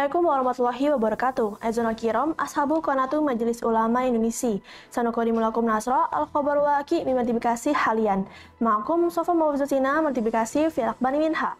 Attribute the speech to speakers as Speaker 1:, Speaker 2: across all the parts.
Speaker 1: Assalamualaikum warahmatullahi wabarakatuh. Azana kiram, ashabu qanatu Majelis Ulama Indonesia. Sanukrimulakum nasra, al-khobar waki mimatifikasi halian. Ma'akum sofa mawabzatina matifikasi fi'al akbani minha.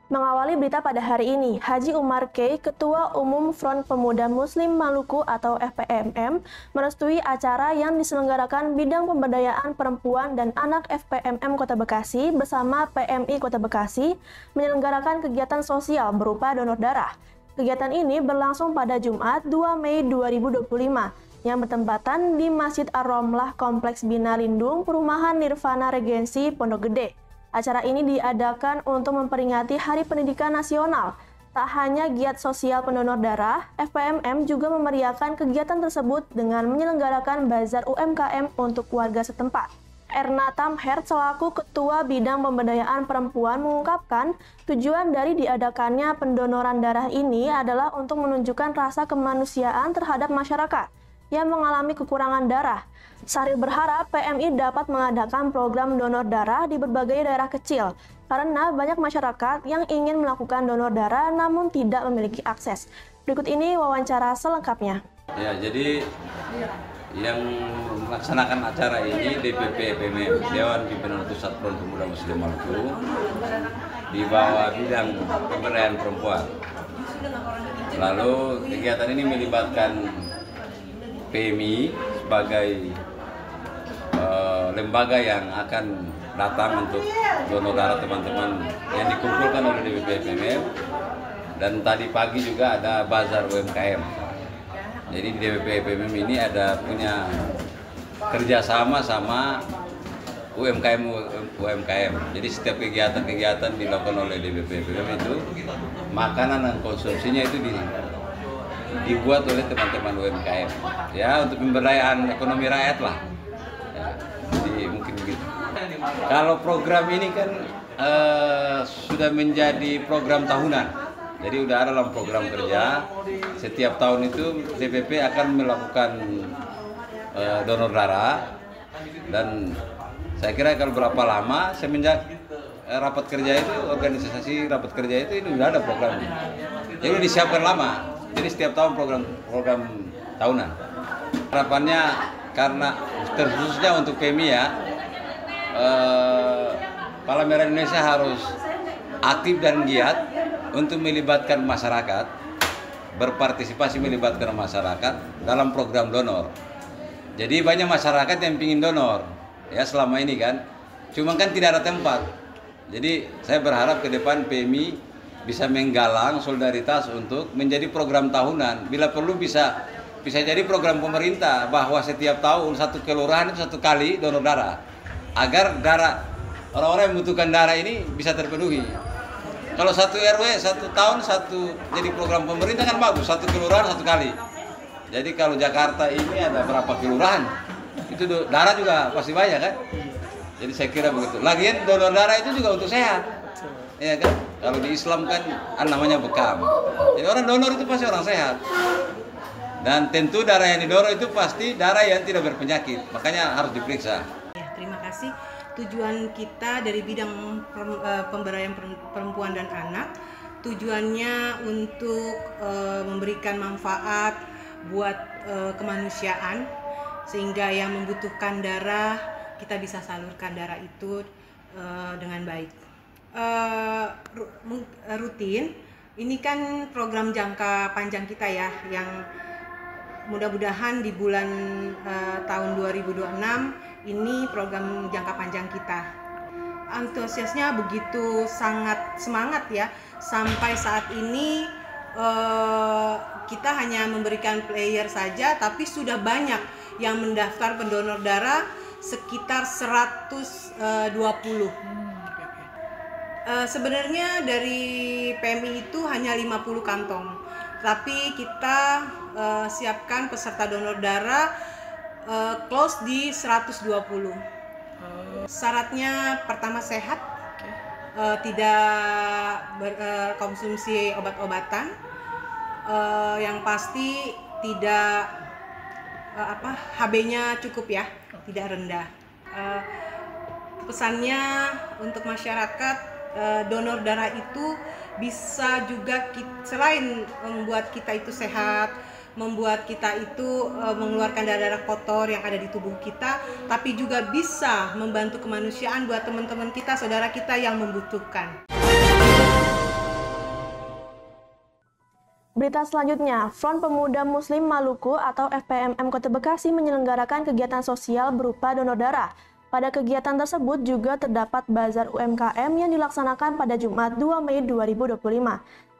Speaker 1: Mengawali berita pada hari ini, Haji Umar K., Ketua Umum Front Pemuda Muslim Maluku atau FPMM, merestui acara yang diselenggarakan Bidang Pemberdayaan Perempuan dan Anak FPMM Kota Bekasi bersama PMI Kota Bekasi menyelenggarakan kegiatan sosial berupa donor darah. Kegiatan ini berlangsung pada Jumat 2 Mei 2025 yang bertempatan di Masjid Ar-Romlah Kompleks Bina Lindung Perumahan Nirvana Regensi Pondok Gede. Acara ini diadakan untuk memperingati Hari Pendidikan Nasional. Tak hanya giat sosial pendonor darah, FPMM juga memeriahkan kegiatan tersebut dengan menyelenggarakan bazar UMKM untuk warga setempat. Erna Tamher selaku Ketua Bidang Pemberdayaan Perempuan mengungkapkan tujuan dari diadakannya pendonoran darah ini adalah untuk menunjukkan rasa kemanusiaan terhadap masyarakat yang mengalami kekurangan darah. Saril berharap PMI dapat mengadakan program donor darah di berbagai daerah kecil karena banyak masyarakat yang ingin melakukan donor darah namun tidak memiliki akses. Berikut ini wawancara selengkapnya.
Speaker 2: Ya, jadi yang melaksanakan acara ini DPP PMM, Dewan Pimpinan Pusat Front Pemuda Muslim Maluku, di bawah Bidang Pemberdayaan Perempuan. Lalu kegiatan ini melibatkan PMI sebagai lembaga yang akan datang untuk donor darah teman-teman yang dikumpulkan oleh DPP PMM, dan tadi pagi juga ada bazar UMKM. Jadi di DPP PMM ini ada punya kerjasama sama UMKM. Jadi setiap kegiatan-kegiatan dilakukan oleh DPP PMM itu makanan dan konsumsinya itu dibuat oleh teman-teman UMKM. Ya, untuk pemberdayaan ekonomi rakyat lah. Jadi mungkin begitu. Kalau program ini kan sudah menjadi program tahunan. Jadi udah ada dalam program kerja. Setiap tahun itu DPP akan melakukan donor darah, dan saya kira kalau berapa lama semenjak rapat kerja itu, organisasi rapat kerja itu udah ada programnya. Jadi udah disiapkan lama. Jadi setiap tahun program tahunan. Harapannya karena terkhususnya untuk PMI ya, Palang Merah Indonesia harus aktif dan giat untuk melibatkan masyarakat, berpartisipasi melibatkan masyarakat dalam program donor. Jadi banyak masyarakat yang ingin donor, ya selama ini kan, cuma kan tidak ada tempat. Jadi saya berharap ke depan PMI bisa menggalang solidaritas untuk menjadi program tahunan. Bila perlu bisa jadi program pemerintah bahwa setiap tahun satu kelurahan itu satu kali donor darah, agar darah orang-orang yang membutuhkan darah ini bisa terpenuhi. Kalau satu RW satu tahun satu jadi program pemerintah kan bagus, satu kelurahan satu kali. Jadi kalau Jakarta ini ada berapa kelurahan, itu darah juga pasti banyak kan. Jadi saya kira begitu. Lagian donor darah itu juga untuk sehat, ya kan. Kalau di Islam kan namanya bekam. Jadi orang donor itu pasti orang sehat. Dan tentu darah yang didonor itu pasti darah yang tidak berpenyakit, makanya harus diperiksa.
Speaker 3: Ya, terima kasih. Tujuan kita dari bidang pemberdayaan perempuan dan anak, tujuannya untuk memberikan manfaat buat kemanusiaan, sehingga yang membutuhkan darah kita bisa salurkan darah itu dengan baik. Rutin, ini kan program jangka panjang kita ya, yang mudah-mudahan di bulan tahun 2026 ini program jangka panjang kita. Antusiasnya begitu sangat semangat ya. Sampai saat ini kita hanya memberikan player saja, tapi sudah banyak yang mendaftar pendonor darah, sekitar 120. Sebenarnya dari PMI itu hanya 50 kantong, tapi kita siapkan peserta donor darah close di 120. Syaratnya pertama sehat, tidak berkonsumsi obat-obatan, yang pasti tidak HB-nya cukup ya, tidak rendah. Pesannya untuk masyarakat, donor darah itu bisa juga selain membuat kita itu sehat, membuat kita itu mengeluarkan darah-darah kotor yang ada di tubuh kita, tapi juga bisa membantu kemanusiaan buat teman-teman kita, saudara kita yang membutuhkan.
Speaker 1: Berita selanjutnya, Front Pemuda Muslim Maluku atau FPMM Kota Bekasi menyelenggarakan kegiatan sosial berupa donor darah. Pada kegiatan tersebut juga terdapat bazar UMKM yang dilaksanakan pada Jumat 2 Mei 2025.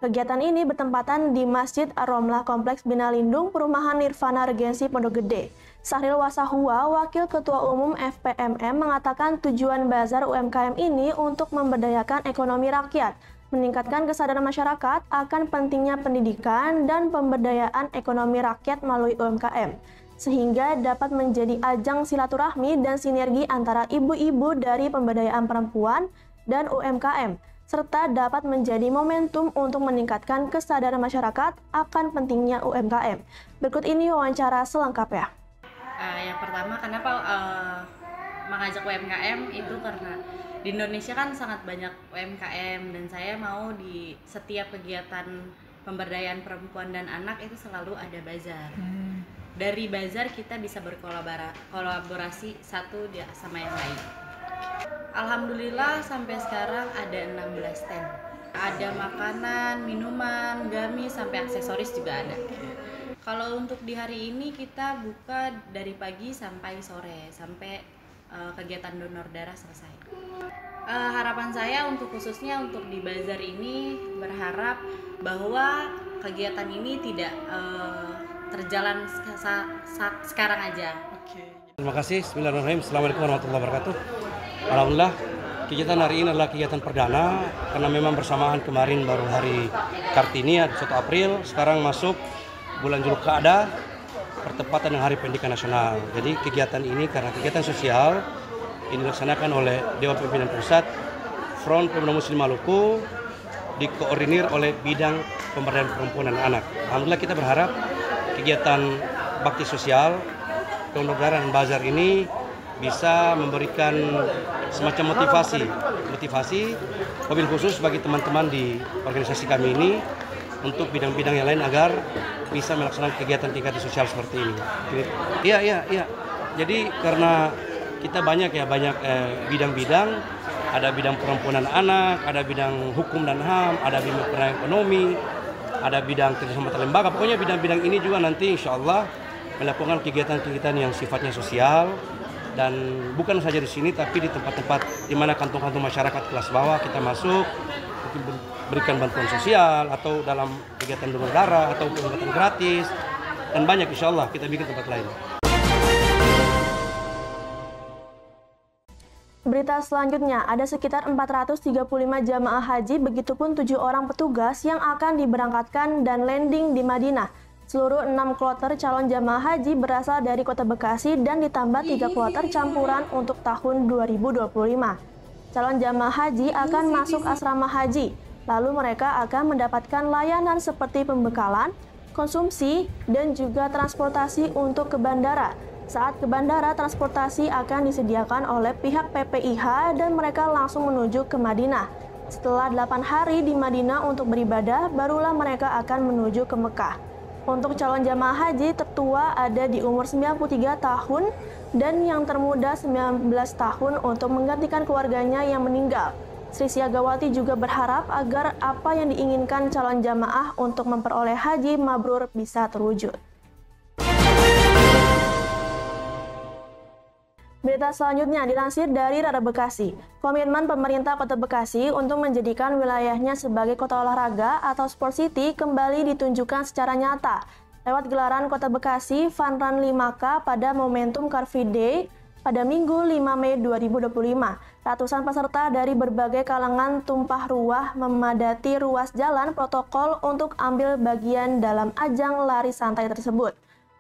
Speaker 1: Kegiatan ini bertempatan di Masjid Ar-Romlah Kompleks Bina Lindung Perumahan Nirvana Regensi Pondok Gede. Sahril Wasahua, Wakil Ketua Umum FPMM, mengatakan tujuan bazar UMKM ini untuk memberdayakan ekonomi rakyat, meningkatkan kesadaran masyarakat akan pentingnya pendidikan dan pemberdayaan ekonomi rakyat melalui UMKM, sehingga dapat menjadi ajang silaturahmi dan sinergi antara ibu-ibu dari pemberdayaan perempuan dan UMKM, serta dapat menjadi momentum untuk meningkatkan kesadaran masyarakat akan pentingnya UMKM. Berikut ini wawancara selengkapnya.
Speaker 4: Yang pertama, kenapa mengajak UMKM itu karena di Indonesia kan sangat banyak UMKM dan saya mau di setiap kegiatan pemberdayaan perempuan dan anak itu selalu ada bazar. Dari bazar kita bisa berkolaborasi satu sama yang lain. Alhamdulillah sampai sekarang ada 16 stand. Ada makanan, minuman, gamis, sampai aksesoris juga ada. Kalau untuk di hari ini kita buka dari pagi sampai sore, sampai kegiatan donor darah selesai. Harapan saya untuk khususnya untuk di bazar ini berharap bahwa kegiatan ini tidak terjalan sekarang aja.
Speaker 5: Terima kasih. Bismillahirrahmanirrahim. Assalamualaikum warahmatullahi wabarakatuh. Alhamdulillah, kegiatan hari ini adalah kegiatan perdana karena memang bersamaan kemarin baru hari Kartini 1 April, sekarang masuk bulan Zulqa'dah bertepatan dengan Hari Pendidikan Nasional. Jadi kegiatan ini karena kegiatan sosial ini dilaksanakan oleh Dewan Pimpinan Pusat Front Pemuda Muslim Maluku, dikoordinir oleh bidang pemberdayaan perempuan dan anak. Alhamdulillah kita berharap kegiatan bakti sosial donor darah dan bazar ini bisa memberikan semacam motivasi mobil khusus bagi teman-teman di organisasi kami ini untuk bidang-bidang yang lain agar bisa melaksanakan kegiatan-kegiatan sosial seperti ini. Iya. Jadi karena kita banyak bidang-bidang, ada bidang perempuan dan anak, ada bidang hukum dan HAM, ada bidang ekonomi, ada bidang kerjasama antar lembaga. Pokoknya bidang-bidang ini juga nanti insya Allah melakukan kegiatan-kegiatan yang sifatnya sosial. Dan bukan saja di sini, tapi di tempat-tempat di mana kantong-kantong masyarakat kelas bawah kita masuk, mungkin berikan bantuan sosial, atau dalam kegiatan donor darah, atau pengobatan gratis, dan banyak insya Allah kita bikin tempat lain.
Speaker 1: Berita selanjutnya, ada sekitar 435 jamaah haji, begitupun 7 orang petugas yang akan diberangkatkan dan landing di Madinah. Seluruh 6 kloter calon jamaah haji berasal dari Kota Bekasi dan ditambah 3 kloter campuran untuk tahun 2025. Calon jamaah haji akan masuk asrama haji, lalu mereka akan mendapatkan layanan seperti pembekalan, konsumsi, dan juga transportasi untuk ke bandara. Saat ke bandara, transportasi akan disediakan oleh pihak PPIH dan mereka langsung menuju ke Madinah. Setelah 8 hari di Madinah untuk beribadah, barulah mereka akan menuju ke Mekah. Untuk calon jamaah haji, tertua ada di umur 93 tahun dan yang termuda 19 tahun untuk menggantikan keluarganya yang meninggal. Sri Siagawati juga berharap agar apa yang diinginkan calon jamaah untuk memperoleh haji mabrur bisa terwujud. Berita selanjutnya dilansir dari Radar Bekasi. Komitmen pemerintah Kota Bekasi untuk menjadikan wilayahnya sebagai kota olahraga atau sport city kembali ditunjukkan secara nyata lewat gelaran Kota Bekasi Fun Run 5K pada momentum Car Free Day pada Minggu 5 Mei 2025. Ratusan peserta dari berbagai kalangan tumpah ruah memadati ruas jalan protokol untuk ambil bagian dalam ajang lari santai tersebut.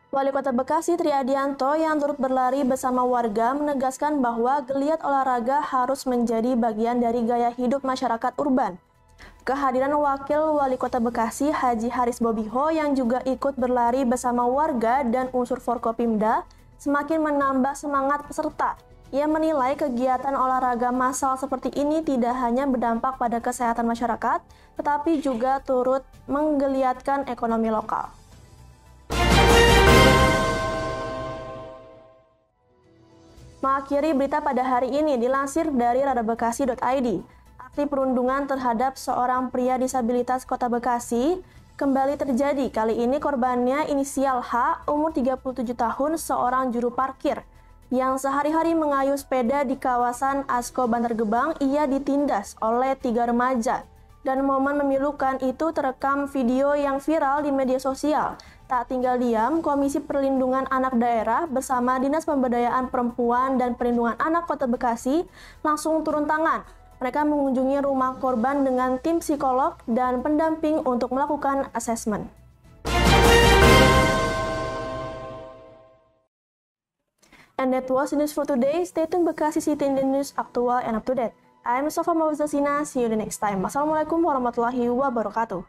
Speaker 1: Wali Kota Bekasi Tri Adianto yang turut berlari bersama warga menegaskan bahwa geliat olahraga harus menjadi bagian dari gaya hidup masyarakat urban. Kehadiran Wakil Wali Kota Bekasi Haji Haris Bobiho yang juga ikut berlari bersama warga dan unsur Forkopimda semakin menambah semangat peserta Ia menilai kegiatan olahraga massal seperti ini tidak hanya berdampak pada kesehatan masyarakat, tetapi juga turut menggeliatkan ekonomi lokal. Mengakhiri berita pada hari ini dilansir dari radabekasi.id. Aksi perundungan terhadap seorang pria disabilitas Kota Bekasi kembali terjadi. Kali ini korbannya inisial H, umur 37 tahun, seorang juru parkir yang sehari-hari mengayuh sepeda di kawasan Asko Bantar Gebang. Ia ditindas oleh 3 remaja. Dan momen memilukan itu terekam video yang viral di media sosial. Tak tinggal diam, Komisi Perlindungan Anak Daerah bersama Dinas Pemberdayaan Perempuan dan Perlindungan Anak Kota Bekasi langsung turun tangan. Mereka mengunjungi rumah korban dengan tim psikolog dan pendamping untuk melakukan asesmen. And that was the news for today. Stay tuned Bekasi City in the News, aktual and up to date. I am Sofa Mawazasina. See you the next time. Wassalamualaikum warahmatullahi wabarakatuh.